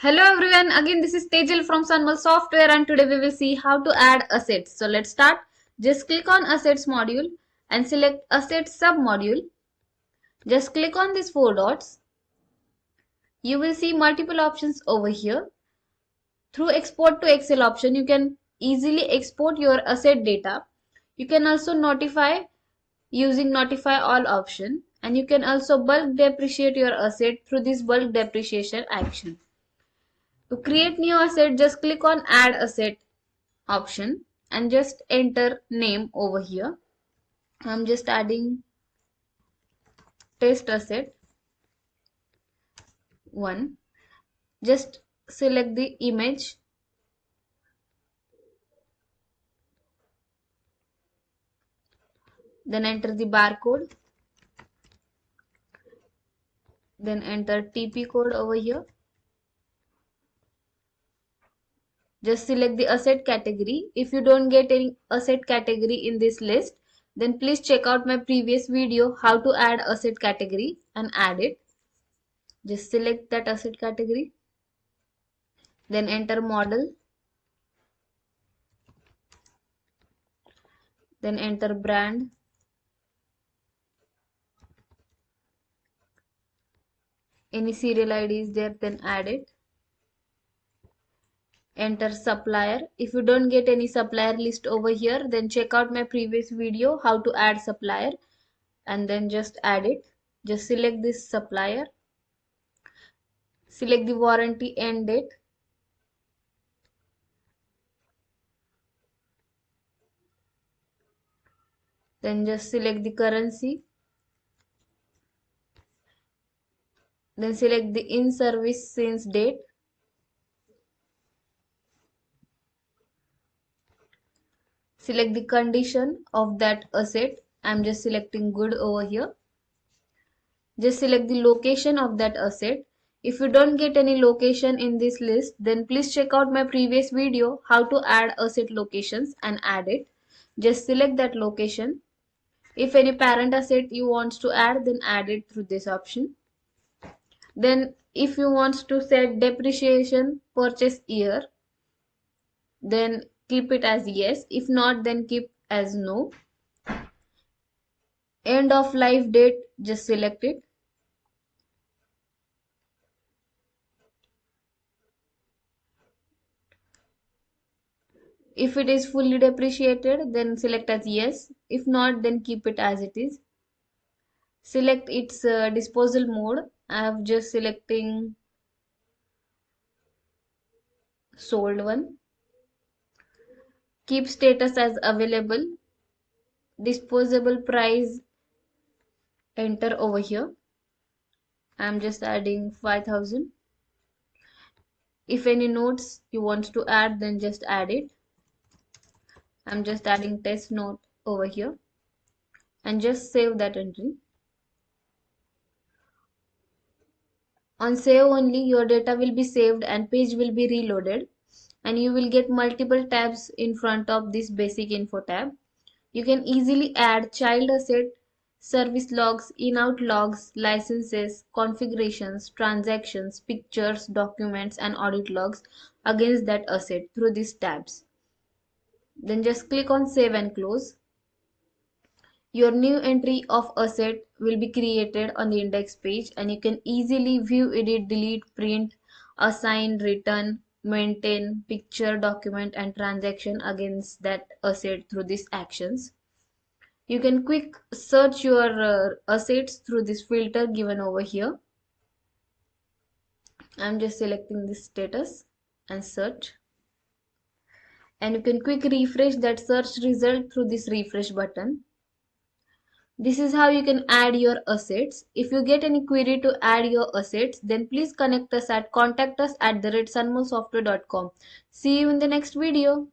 Hello everyone, again this is Tejal from Sunmul Software and today we will see how to add assets. So let's start. Just click on Assets module and select Assets submodule. Just click on these four dots. You will see multiple options over here. Through Export to Excel option, you can easily export your asset data. You can also notify using Notify All option, and you can also bulk depreciate your asset through this bulk depreciation action. To create new asset, just click on Add Asset option and just enter name over here. I'm just adding test asset 1. Just select the image. Then enter the barcode. Then enter TP code over here. Just select the asset category. If you don't get any asset category in this list, then please check out my previous video how to add asset category and add it. Just select that asset category. Then enter model. Then enter brand. Any serial ID is there, then add it. Enter supplier. If you don't get any supplier list over here, then check out my previous video how to add supplier and then just add it. Just select this supplier. Select the warranty end date. Then just select the currency. Then select the in service since date. Select the condition of that asset. I'm just selecting good over here. Just select the location of that asset. If you don't get any location in this list, then please check out my previous video how to add asset locations and add it. Just select that location. If any parent asset you want to add, then add it through this option. Then if you want to set depreciation purchase year, then keep it as yes. If not, then keep as no. End of life date, just select it. If it is fully depreciated, then select as yes. If not, then keep it as it is. Select its disposal mode. I have just selecting sold one. Keep status as available. Disposable price, enter over here. I'm just adding 5,000. If any notes you want to add, then just add it. I'm just adding test note over here and just save that entry. On save only, your data will be saved and page will be reloaded, and you will get multiple tabs in front of this basic info tab. You can easily add child asset, service logs, in-out logs, licenses, configurations, transactions, pictures, documents, and audit logs against that asset through these tabs. Then just click on save and close. Your new entry of asset will be created on the index page, and you can easily view, edit, delete, print, assign, return, maintain, picture, document, and transaction against that asset through these actions. You can quick search your assets through this filter given over here. I'm just selecting this status and search. And you can quick refresh that search result through this refresh button. This is how you can add your assets. If you get any query to add your assets, then please connect us at contactus@sunmolsoftware.com. See you in the next video.